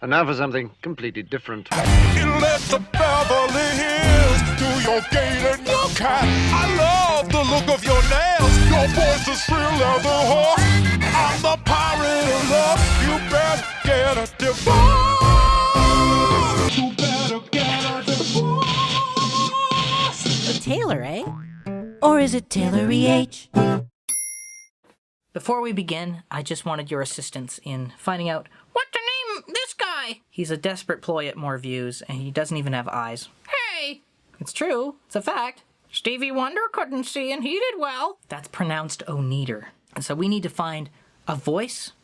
And now for something completely different. Let the Beverly Hills do your gate and your cat. I love the look of your nails. Your voice is real leather horse. I'm the pirate of love. You better get a divorce. You better get a divorce. Taylor, eh? Or is it Taylory H? Before we begin, I just wanted your assistance in finding out what to name this guy. He's a desperate ploy at more views, and he doesn't even have eyes. Hey! It's true. It's a fact. Stevie Wonder couldn't see, and he did well. That's pronounced Oneater. And so we need to find a voice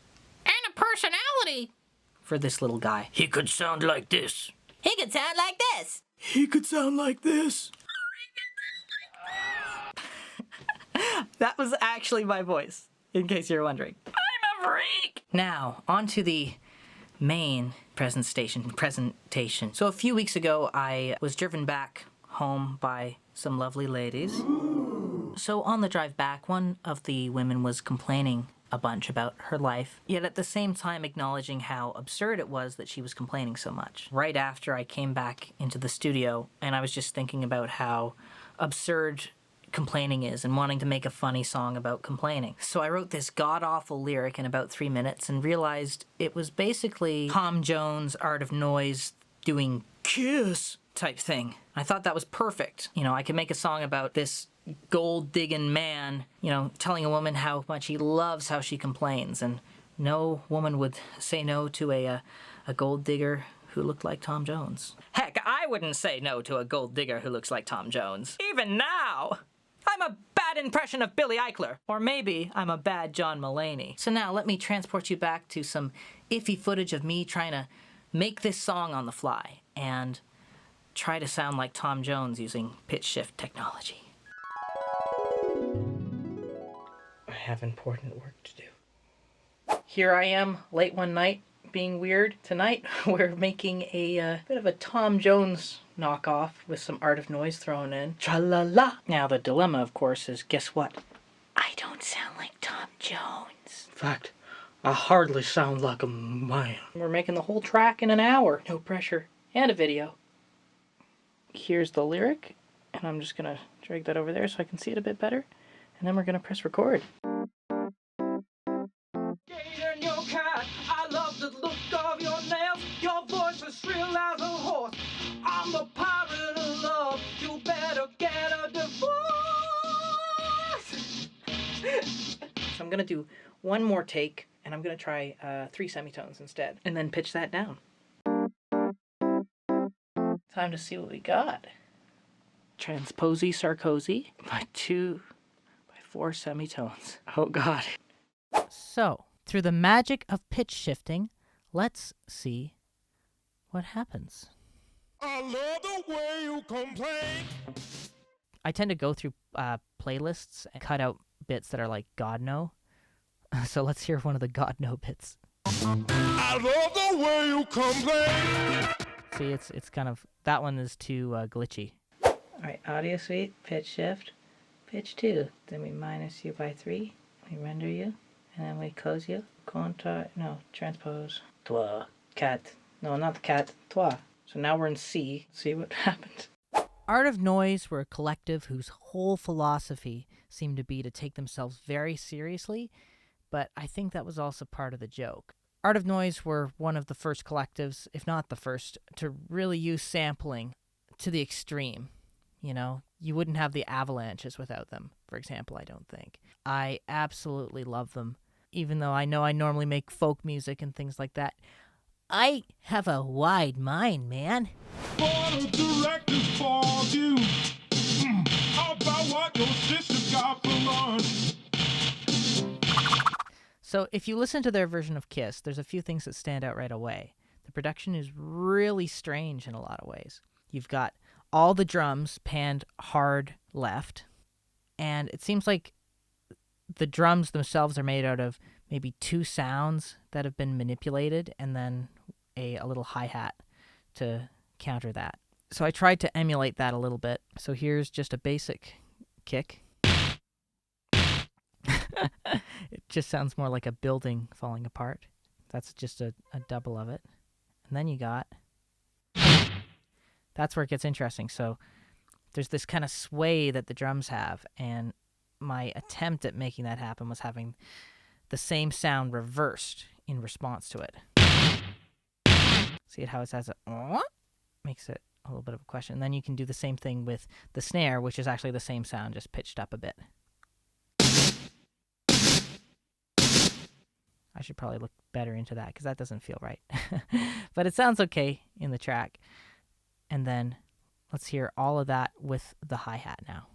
and a personality for this little guy. He could sound like this. He could sound like this. He could sound like this. That was actually my voice, in case you're wondering. I'm a freak! Now, on to the main presentation. So a few weeks ago, I was driven back home by some lovely ladies. So on the drive back, one of the women was complaining a bunch about her life, yet at the same time acknowledging how absurd it was that she was complaining so much. Right after I came back into the studio, and I was just thinking about how absurd complaining is and wanting to make a funny song about complaining. So I wrote this god-awful lyric in about 3 minutes and realized it was basically Tom Jones' Art of Noise doing Kiss type thing. I thought that was perfect. You know, I could make a song about this gold-digging man, you know, telling a woman how much he loves how she complains, and no woman would say no to a gold digger who looked like Tom Jones. Heck, I wouldn't say no to a gold digger who looks like Tom Jones. Even now! I'm a bad impression of Billy Eichler. Or maybe I'm a bad John Mulaney. So now let me transport you back to some iffy footage of me trying to make this song on the fly and try to sound like Tom Jones using pitch shift technology. I have important work to do. Here I am, late one night, being weird. Tonight, we're making a bit of a Tom Jones knockoff with some Art of Noise thrown in. Tra-la-la! Now, the dilemma, of course, is guess what? I don't sound like Tom Jones. In fact, I hardly sound like a man. We're making the whole track in an hour. No pressure. And a video. Here's the lyric, and I'm just gonna drag that over there so I can see it a bit better. And then we're gonna press record. I love the look of your nails. Your voice is shrill as a horse. I'm the pirate of love. You better get a divorce. So I'm gonna do one more take, and I'm gonna try 3 semitones instead, and then pitch that down. Time to see what we got. Transposy Sarkozy by 2 by 4 semitones. Oh God. So, through the magic of pitch shifting, let's see what happens. I love the way you complain. I tend to go through playlists and cut out bits that are like God no. So let's hear one of the God no bits. I love the way you complain. See, it's kind of, that one is too glitchy. All right, audio suite, pitch shift, pitch 2. Then we minus you by 3. We render you, and then we close you. Transpose. Toi, cat. No, not the cat. Toi. So now we're in C. See what happens. Art of Noise were a collective whose whole philosophy seemed to be to take themselves very seriously, but I think that was also part of the joke. Art of Noise were one of the first collectives, if not the first, to really use sampling to the extreme. You know, you wouldn't have the Avalanches without them, for example, I don't think. I absolutely love them, even though I know I normally make folk music and things like that. I have a wide mind, man. Board of directors for you. How about what your sister got for lunch? So if you listen to their version of Kiss, there's a few things that stand out right away. The production is really strange in a lot of ways. You've got all the drums panned hard left, and it seems like the drums themselves are made out of maybe 2 sounds that have been manipulated, and then a little hi-hat to counter that. So I tried to emulate that a little bit. So here's just a basic kick. It just sounds more like a building falling apart. That's just a double of it. And then you got... That's where it gets interesting. So there's this kind of sway that the drums have, and my attempt at making that happen was having the same sound reversed in response to it. See how it has a... Makes it a little bit of a question. And then you can do the same thing with the snare, which is actually the same sound, just pitched up a bit. I should probably look better into that because that doesn't feel right. But it sounds okay in the track. And then let's hear all of that with the hi-hat now.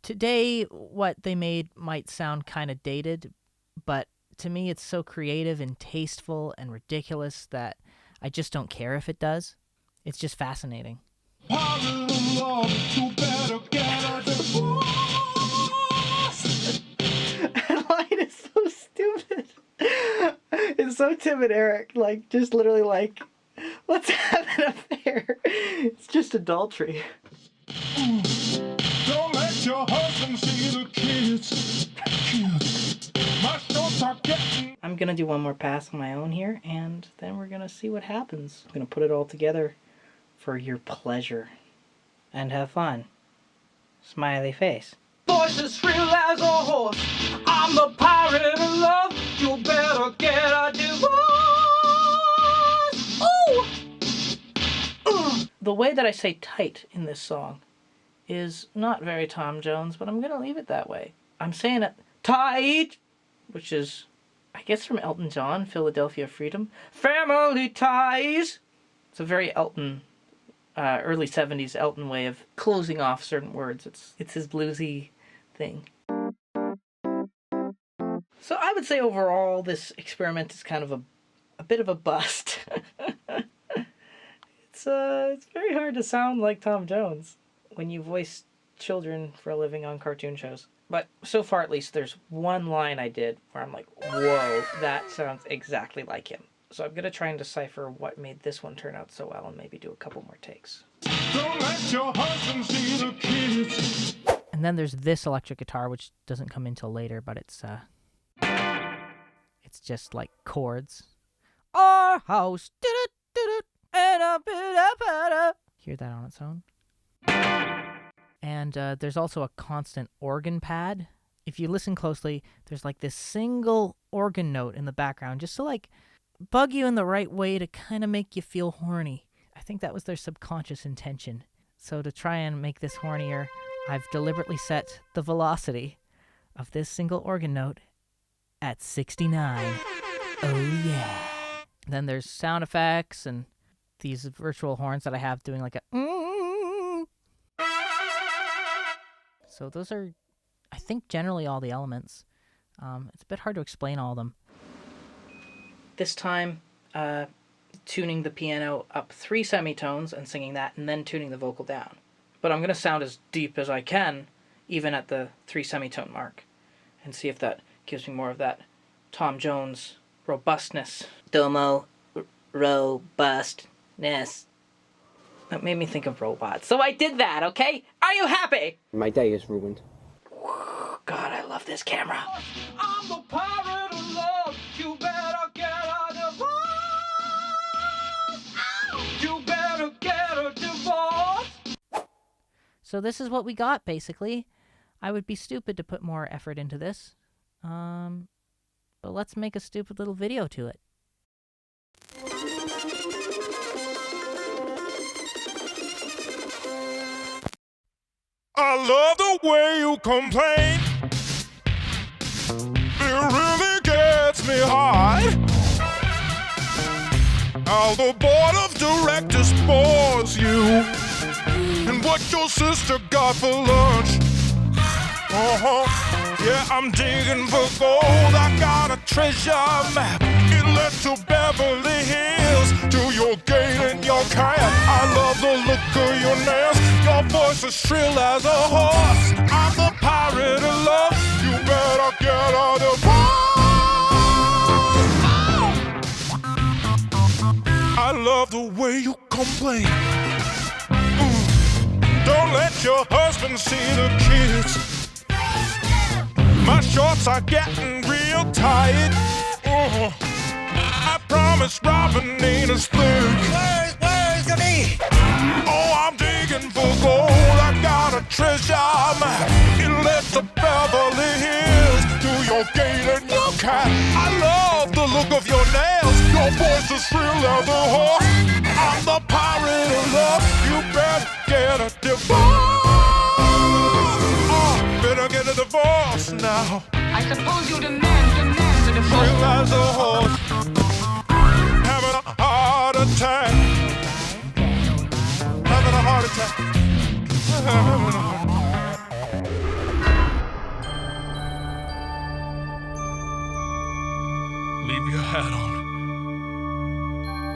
Today, what they made might sound kind of dated, but to me it's so creative and tasteful and ridiculous that I just don't care if it does. It's just fascinating. That line is so stupid. It's so Tim and Eric, like, just literally like, let's have an affair. It's just adultery. Don't let your husband see the kids. My shorts are getting... I'm gonna do one more pass on my own here, and then we're gonna see what happens. I'm gonna put it all together for your pleasure. And have fun. Smiley face. Voice as real as a horse. I'm the pirate of love. You better get a divorce. Ooh! The way that I say tight in this song is not very Tom Jones, but I'm gonna leave it that way. I'm saying it tight, which is, I guess, from Elton John, Philadelphia Freedom. Family ties. It's a very Elton, early 70s Elton way of closing off certain words. It's his bluesy thing. So I would say overall this experiment is kind of a bit of a bust. It's very hard to sound like Tom Jones when you voice children for a living on cartoon shows. But so far at least there's one line I did where I'm like, whoa, that sounds exactly like him. So I'm going to try and decipher what made this one turn out so well and maybe do a couple more takes. Don't let your husband see the kids. And then there's this electric guitar, which doesn't come in till later, but it's just like chords. Our house, and a bit. Hear that on its own. And there's also a constant organ pad. If you listen closely, there's like this single organ note in the background, just to like bug you in the right way to kind of make you feel horny. I think that was their subconscious intention. So to try and make this hornier, I've deliberately set the velocity of this single organ note at 69. Oh yeah. Then there's sound effects and these virtual horns that I have doing like a So those are, I think, generally all the elements. It's a bit hard to explain all of them. This time, tuning the piano up 3 semitones and singing that, and then tuning the vocal down. But I'm going to sound as deep as I can, even at the 3 semitone mark, and see if that gives me more of that Tom Jones robustness. Domo robustness. That made me think of robots. So I did that, okay? Are you happy? My day is ruined. God, I love this camera. I'm the pirate of love. You better get a divorce. You better get a divorce. So this is what we got, basically. I would be stupid to put more effort into this. But let's make a stupid little video to it. I love the way you complain. It really gets me hard. How the board of directors bores you, and what your sister got for lunch. Yeah, I'm digging for gold. I got a treasure map. It led to Beverly Hills, to your gate and your cab. I love the look of your nails. Your voice is shrill as a horse. I'm the pirate of love. You better get a divorce. I love the way you complain. Don't let your husband see the kids. My shorts are getting real real tight. I promise robbing ain't a thing. Where's the meat? Oh, I'm digging for gold. I got a treasure map. It led to Beverly Hills. To your gate and your cat. I love the look of your nails. Your voice is real leather horse. I'm the pirate of love. You better get a divorce. Better get a divorce now. I suppose you demand a divorce. Real as a horse. Having a heart attack. Having a heart attack. Having a heart attack. Leave your hat on.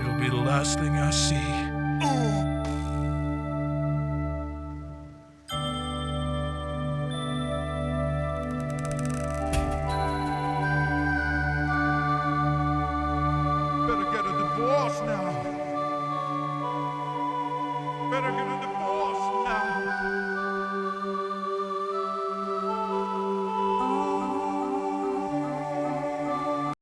It'll be the last thing I see.